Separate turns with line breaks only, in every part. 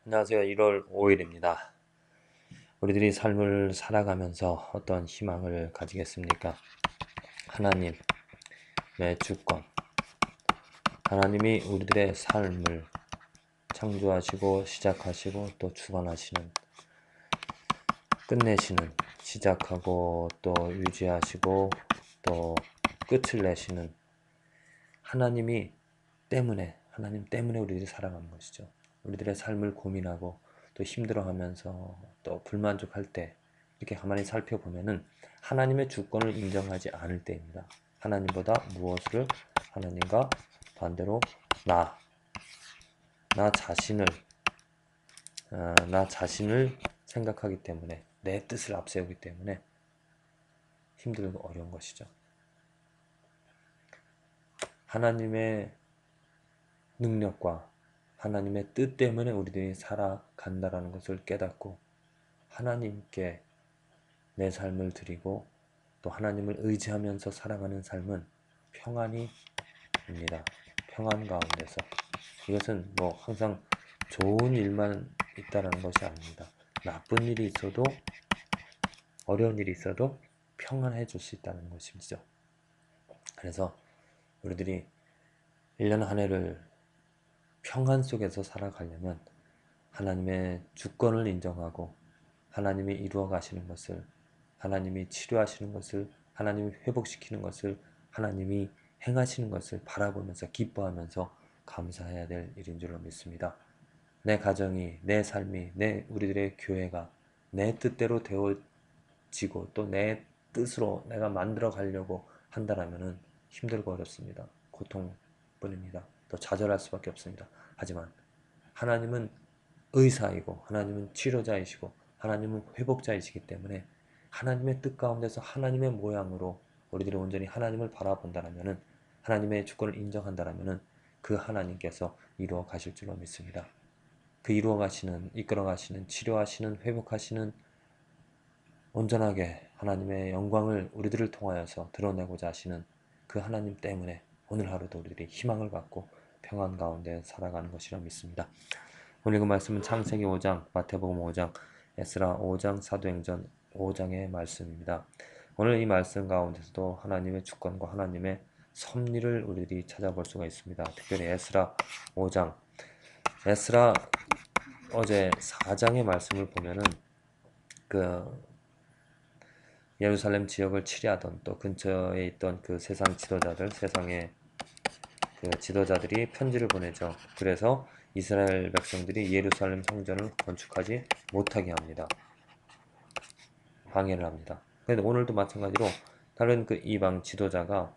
안녕하세요. 1월 5일입니다. 우리들이 삶을 살아가면서 어떤 희망을 가지겠습니까? 하나님의 주권. 하나님이 우리들의 삶을 창조하시고 시작하시고 또 주관하시는, 끝내시는, 시작하고 또 유지하시고 또 끝을 내시는 하나님 때문에 우리들이 살아가는 것이죠. 우리들의 삶을 고민하고 또 힘들어하면서 또 불만족할 때 이렇게 가만히 살펴보면은 하나님의 주권을 인정하지 않을 때입니다. 하나님보다 무엇을 하나님과 반대로 나, 나 자신을 나 자신을 생각하기 때문에 내 뜻을 앞세우기 때문에 힘들고 어려운 것이죠. 하나님의 능력과 하나님의 뜻 때문에 우리들이 살아간다라는 것을 깨닫고 하나님께 내 삶을 드리고 또 하나님을 의지하면서 살아가는 삶은 평안이 입니다. 평안 가운데서. 이것은 뭐 항상 좋은 일만 있다라는 것이 아닙니다. 나쁜 일이 있어도 어려운 일이 있어도 평안해 줄 수 있다는 것이죠. 그래서 우리들이 1년 한 해를 평안 속에서 살아가려면 하나님의 주권을 인정하고 하나님이 이루어 가시는 것을, 하나님이 치료하시는 것을, 하나님이 회복시키는 것을, 하나님이 행하시는 것을 바라보면서 기뻐하면서 감사해야 될 일인 줄로 믿습니다. 내 가정이, 내 삶이, 우리들의 교회가 내 뜻대로 되어지고 또 내 뜻으로 내가 만들어 가려고 한다라면은 힘들고 어렵습니다. 고통뿐입니다. 또 좌절할 수밖에 없습니다. 하지만 하나님은 의사이고 하나님은 치료자이시고 하나님은 회복자이시기 때문에 하나님의 뜻 가운데서 하나님의 모양으로 우리들이 온전히 하나님을 바라본다라면은 하나님의 주권을 인정한다라면은 그 하나님께서 이루어 가실 줄로 믿습니다. 그 이루어 가시는, 이끌어 가시는, 치료하시는, 회복하시는 온전하게 하나님의 영광을 우리들을 통하여서 드러내고자 하시는 그 하나님 때문에 오늘 하루도 우리들이 희망을 갖고 평안 가운데 살아가는 것이라 믿습니다. 오늘 그 말씀은 창세기 5장, 마태복음 5장, 에스라 5장, 사도행전 5장의 말씀입니다. 오늘 이 말씀 가운데서도 하나님의 주권과 하나님의 섭리를 우리들이 찾아볼 수가 있습니다. 특별히 에스라 5장, 에스라 어제 4장의 말씀을 보면은 그 예루살렘 지역을 치리하던 또 근처에 있던 그 세상 지도자들, 세상의 그 지도자들이 편지를 보내죠. 그래서 이스라엘 백성들이 예루살렘 성전을 건축하지 못하게 합니다. 방해를 합니다. 그런데 오늘도 마찬가지로 다른 그 이방 지도자가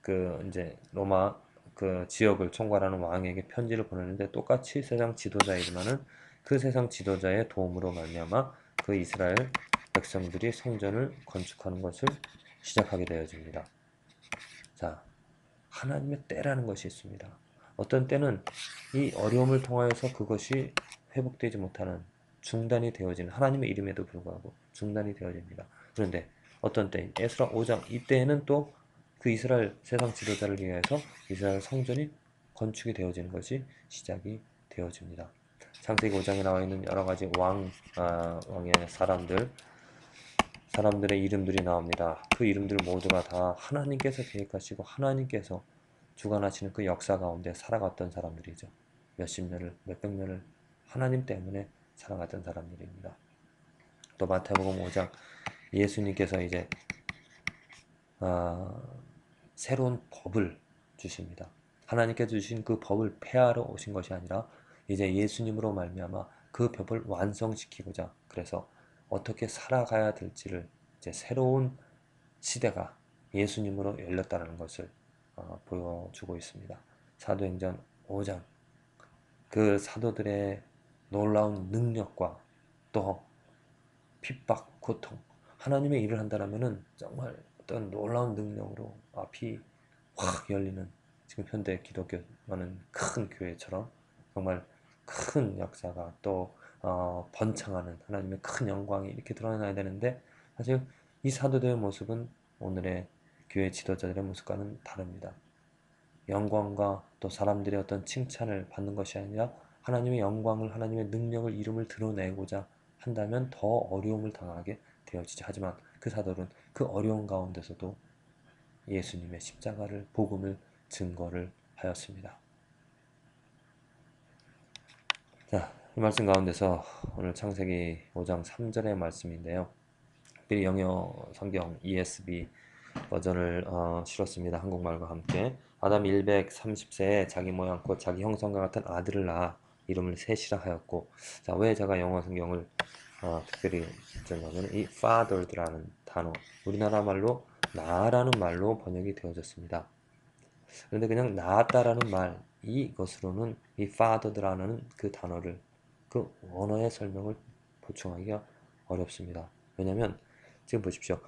그 이제 로마 그 지역을 총괄하는 왕에게 편지를 보내는데 똑같이 세상 지도자이지만은 그 세상 지도자의 도움으로 말미암아 그 이스라엘 백성들이 성전을 건축하는 것을 시작하게 되어집니다. 자, 하나님의 때라는 것이 있습니다. 어떤 때는 이 어려움을 통하여서 그것이 회복되지 못하는 중단이 되어지는 하나님의 이름에도 불구하고 중단이 되어집니다. 그런데 어떤 때 에스라 5장 이때에는 또 그 이스라엘 세상 지도자를 위해서 이스라엘 성전이 건축이 되어지는 것이 시작이 되어집니다. 창세기 5장에 나와 있는 여러 가지 왕의 사람들의 이름들이 나옵니다. 그 이름들 모두가 다 하나님께서 계획하시고 하나님께서 주관하시는 그 역사 가운데 살아갔던 사람들이죠. 몇십 년을, 몇백 년을 하나님 때문에 살아갔던 사람들입니다. 또 마태복음 5장 예수님께서 이제 아, 새로운 법을 주십니다. 하나님께서 주신 그 법을 폐하러 오신 것이 아니라 이제 예수님으로 말미암아 그 법을 완성시키고자 그래서 어떻게 살아가야 될지를 이제 새로운 시대가 예수님으로 열렸다는 것을 보여주고 있습니다. 사도행전 5장 그 사도들의 놀라운 능력과 또 핍박, 고통 하나님의 일을 한다면은 정말 어떤 놀라운 능력으로 앞이 확 열리는 지금 현대 기독교라는 큰 교회처럼 정말 큰 역사가 또 번창하는 하나님의 큰 영광이 이렇게 드러나야 되는데 사실 이 사도들의 모습은 오늘의 교회 지도자들의 모습과는 다릅니다. 영광과 또 사람들의 어떤 칭찬을 받는 것이 아니라 하나님의 영광을, 하나님의 능력을, 이름을 드러내고자 한다면 더 어려움을 당하게 되어지죠. 하지만 그 사도는 그 어려운 가운데서도 예수님의 십자가를, 복음을 증거를 하였습니다. 자, 이 말씀 가운데서 오늘 창세기 5장 3절의 말씀인데요. 특별히 영어 성경 ESV 버전을 실었습니다. 한국말과 함께. 아담 130세에 자기 모양 곧 자기 형상과 같은 아들을 낳아 이름을 셋이라 하였고, 자, 왜 제가 영어 성경을 특별히 썼냐면 이 fathered라는 단어, 우리나라 말로 낳아라는 말로 번역이 되어졌습니다. 그런데 그냥 낳았다라는 말, 이것으로는 이 fathered라는 그 단어를, 그 원어의 설명을 보충하기가 어렵습니다. 왜냐면 지금 보십시오.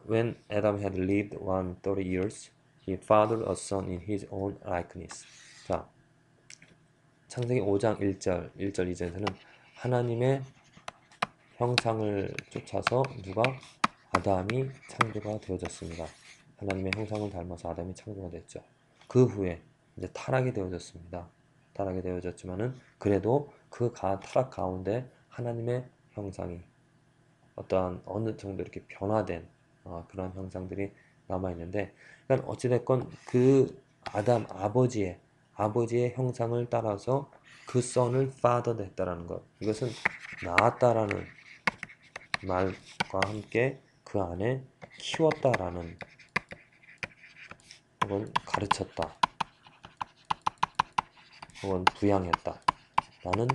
When Adam had lived 130 years, he fathered a son in his own likeness. 자, 창세기 5장 1절, 1절 2절에서는 하나님의 형상을 쫓아서 누가? 아담이 창조가 되어졌습니다. 하나님의 형상을 닮아서 아담이 창조가 됐죠. 그 후에 이제 타락이 되어졌습니다. 타락이 되어졌지만은 그래도 그 타락 가운데 하나님의 형상이 어떠한 어느 정도 이렇게 변화된 그런 형상들이 남아 있는데, 그러니까 어찌됐건 그 아담 아버지의 형상을 따라서 그 son을 father 됐다라는 것, 이것은 낳았다라는 말과 함께 그 안에 키웠다라는, 혹은 가르쳤다, 혹은 부양했다 라는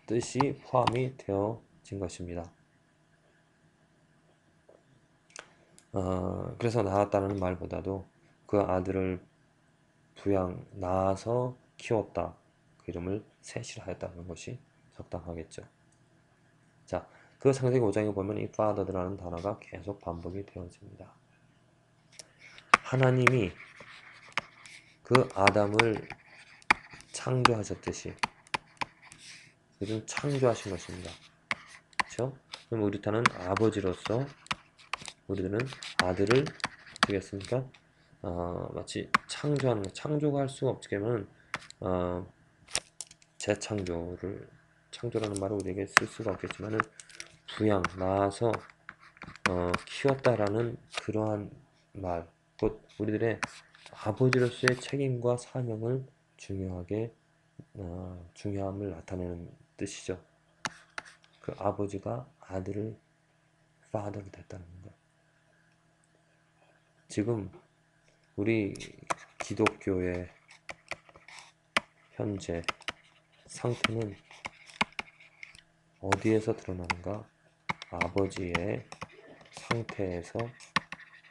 뜻이 포함이 되어진 것입니다. 그래서 낳았다는 말보다도 그 아들을 낳아서 키웠다, 그 이름을 셋이라 했다는 것이 적당하겠죠. 자, 그 창세기 5장에 보면 이 father라는 단어가 계속 반복이 되어집니다. 하나님이 그 아담을 창조하셨듯이 우리는 창조하신 것입니다. 그렇죠? 그럼 우리는 아버지로서 우리들은 아들을 어떻게 했습니까? 마치 창조가 할 수가 없지만 창조라는 말을 우리에게 쓸 수가 없겠지만은 낳아서 키웠다라는 그러한 말, 곧 우리들의 아버지로서의 책임과 사명을 중요함을 나타내는 뜻이죠. 그 아버지가 아들을 father 됐다는 것. 지금 우리 기독교의 현재 상태는 어디에서 드러나는가? 아버지의 상태에서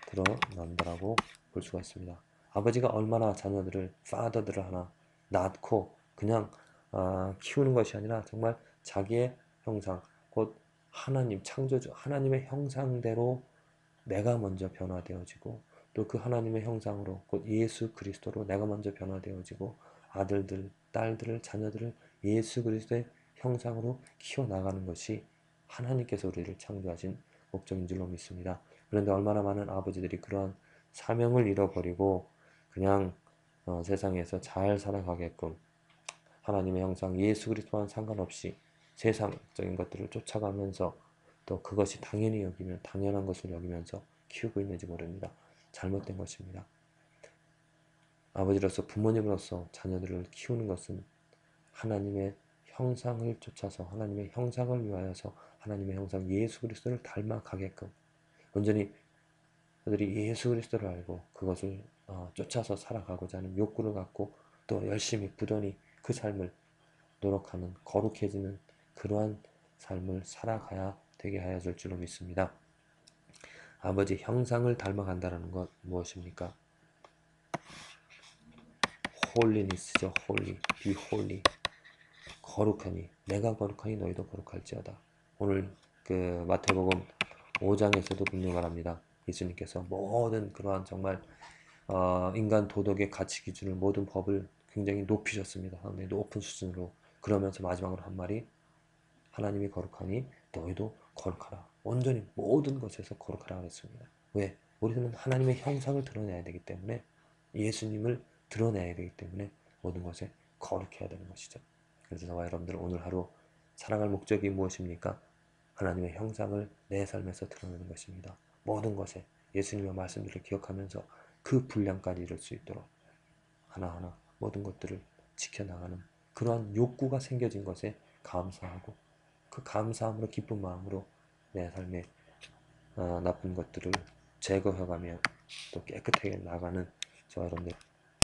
드러난다라고 볼 수가 있습니다. 아버지가 얼마나 자녀들을, father들을 하나 낳고 그냥 키우는 것이 아니라 정말 자기의 형상, 곧 하나님, 창조주 하나님의 형상대로 내가 먼저 변화되어지고, 또 그 하나님의 형상으로 곧 예수 그리스도로 내가 먼저 변화되어지고, 아들들, 딸들을, 자녀들을 예수 그리스도의 형상으로 키워나가는 것이 하나님께서 우리를 창조하신 목적인 줄로 믿습니다. 그런데 얼마나 많은 아버지들이 그러한 사명을 잃어버리고 그냥 세상에서 잘 살아가게끔 하나님의 형상 예수 그리스도와는 상관없이 세상적인 것들을 쫓아가면서 또 그것이 당연한 것을 여기면서 키우고 있는지 모릅니다. 잘못된 것입니다. 아버지로서, 부모님으로서 자녀들을 키우는 것은 하나님의 형상을 쫓아서, 하나님의 형상을 위하여서 하나님의 형상 예수 그리스도를 닮아가게끔 온전히 그들이 예수 그리스도를 알고 그것을 쫓아서 살아가고자 하는 욕구를 갖고 또 열심히 부단히 그 삶을 노력하는, 거룩해지는 그러한 삶을 살아가야 되게 하여 줄 줄로 믿습니다. 아버지 형상을 닮아간다는 것 무엇입니까? 홀리니스죠. 홀리, be holy. 거룩하니, 내가 거룩하니 너희도 거룩할지어다. 오늘 그 마태복음 5장에서도 분명히 말합니다. 예수님께서 모든 그러한 정말 인간 도덕의 가치 기준을, 모든 법을 굉장히 높이셨습니다. 상당히 높은 수준으로. 그러면서 마지막으로 한 말이 하나님이 거룩하니 너희도 거룩하라. 온전히 모든 것에서 거룩하라 그랬습니다. 왜? 우리는 하나님의 형상을 드러내야 되기 때문에 예수님을 드러내야 되기 때문에 모든 것에 거룩해야 되는 것이죠. 그래서 저와 여러분들 오늘 하루 살아갈 목적이 무엇입니까? 하나님의 형상을 내 삶에서 드러내는 것입니다. 모든 것에 예수님의 말씀들을 기억하면서 그 분량까지 이룰 수 있도록 하나하나 모든 것들을 지켜나가는 그러한 욕구가 생겨진 것에 감사하고 그 감사함으로 기쁜 마음으로 내 삶의 나쁜 것들을 제거해가며 또 깨끗하게 나가는 저와 여러분들